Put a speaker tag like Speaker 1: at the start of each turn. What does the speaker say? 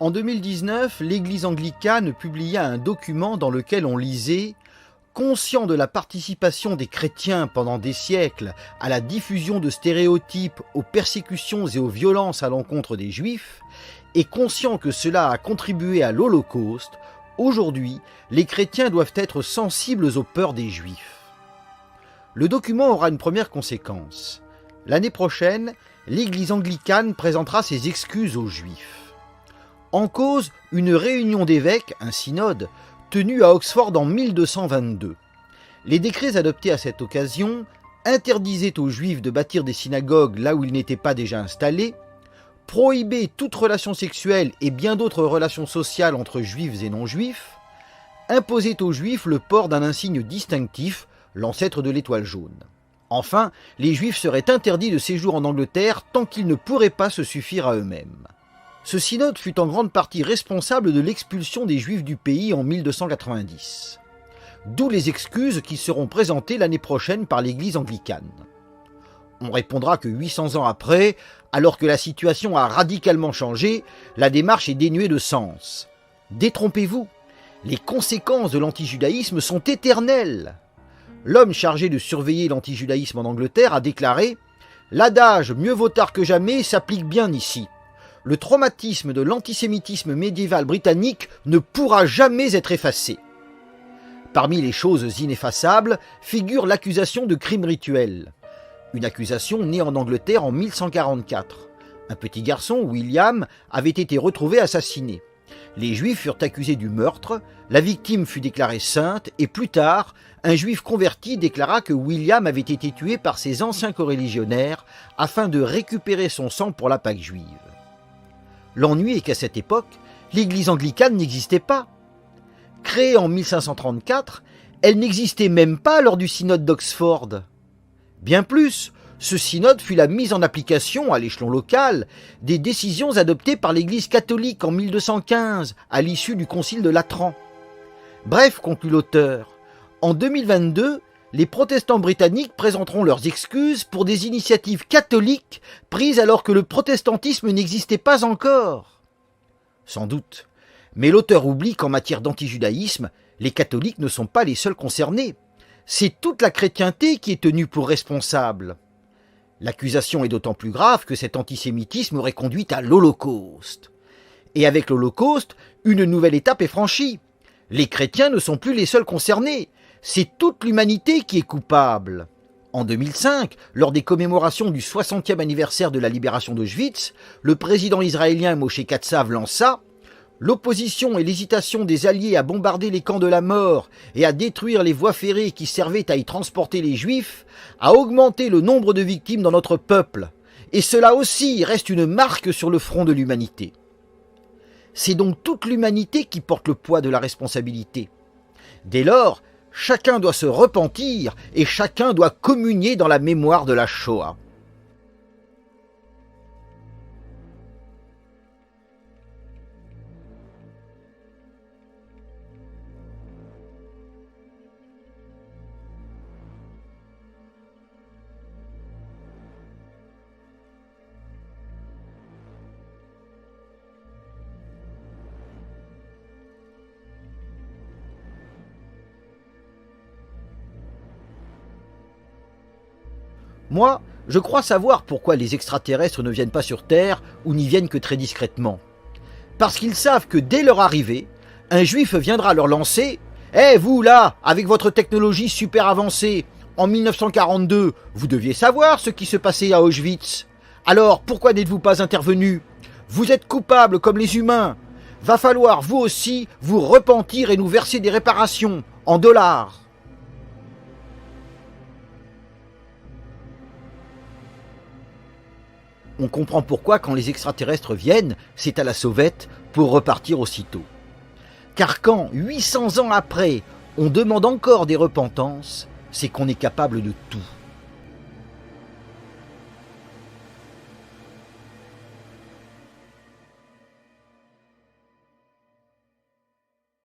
Speaker 1: En 2019, l'Église anglicane publia un document dans lequel on lisait « Conscient de la participation des chrétiens pendant des siècles à la diffusion de stéréotypes, aux persécutions et aux violences à l'encontre des Juifs, et conscient que cela a contribué à l'Holocauste, aujourd'hui, les chrétiens doivent être sensibles aux peurs des Juifs. » Le document aura une première conséquence. L'année prochaine, l'Église anglicane présentera ses excuses aux Juifs. En cause, une réunion d'évêques, un synode, tenu à Oxford en 1222. Les décrets adoptés à cette occasion interdisaient aux Juifs de bâtir des synagogues là où ils n'étaient pas déjà installés, prohibaient toute relation sexuelle et bien d'autres relations sociales entre Juifs et non-Juifs, imposaient aux Juifs le port d'un insigne distinctif, l'ancêtre de l'étoile jaune. Enfin, les Juifs seraient interdits de séjour en Angleterre tant qu'ils ne pourraient pas se suffire à eux-mêmes. Ce synode fut en grande partie responsable de l'expulsion des Juifs du pays en 1290. D'où les excuses qui seront présentées l'année prochaine par l'Église anglicane. On répondra que 800 ans après, alors que la situation a radicalement changé, la démarche est dénuée de sens. Détrompez-vous, les conséquences de l'antijudaïsme sont éternelles. L'homme chargé de surveiller l'antijudaïsme en Angleterre a déclaré « L'adage « mieux vaut tard que jamais » s'applique bien ici. Le traumatisme de l'antisémitisme médiéval britannique ne pourra jamais être effacé. » Parmi les choses ineffaçables figure l'accusation de crime rituel. Une accusation née en Angleterre en 1144. Un petit garçon, William, avait été retrouvé assassiné. Les Juifs furent accusés du meurtre, la victime fut déclarée sainte et plus tard, un Juif converti déclara que William avait été tué par ses anciens coreligionnaires afin de récupérer son sang pour la Pâque juive. L'ennui est qu'à cette époque, l'Église anglicane n'existait pas. Créée en 1534, elle n'existait même pas lors du synode d'Oxford. Bien plus, ce synode fut la mise en application, à l'échelon local, des décisions adoptées par l'Église catholique en 1215, à l'issue du concile de Latran. Bref, conclut l'auteur, en 2022, les protestants britanniques présenteront leurs excuses pour des initiatives catholiques prises alors que le protestantisme n'existait pas encore. Sans doute, mais l'auteur oublie qu'en matière d'antijudaïsme, les catholiques ne sont pas les seuls concernés. C'est toute la chrétienté qui est tenue pour responsable. L'accusation est d'autant plus grave que cet antisémitisme aurait conduit à l'Holocauste. Et avec l'Holocauste, une nouvelle étape est franchie. Les chrétiens ne sont plus les seuls concernés. C'est toute l'humanité qui est coupable. En 2005, lors des commémorations du 60e anniversaire de la libération d'Auschwitz, le président israélien Moshe Katsav lança « L'opposition et l'hésitation des Alliés à bombarder les camps de la mort et à détruire les voies ferrées qui servaient à y transporter les Juifs a augmenté le nombre de victimes dans notre peuple. Et cela aussi reste une marque sur le front de l'humanité. » C'est donc toute l'humanité qui porte le poids de la responsabilité. Dès lors, chacun doit se repentir et chacun doit communier dans la mémoire de la Shoah. Moi, je crois savoir pourquoi les extraterrestres ne viennent pas sur Terre ou n'y viennent que très discrètement. Parce qu'ils savent que dès leur arrivée, un Juif viendra leur lancer « Eh, vous là, avec votre technologie super avancée, en 1942, vous deviez savoir ce qui se passait à Auschwitz. Alors, pourquoi n'êtes-vous pas intervenu? Vous êtes coupables comme les humains. Va falloir, vous aussi, vous repentir et nous verser des réparations, en dollars. » On comprend pourquoi quand les extraterrestres viennent, c'est à la sauvette pour repartir aussitôt. Car quand, 800 ans après, on demande encore des repentances, c'est qu'on est capable de tout.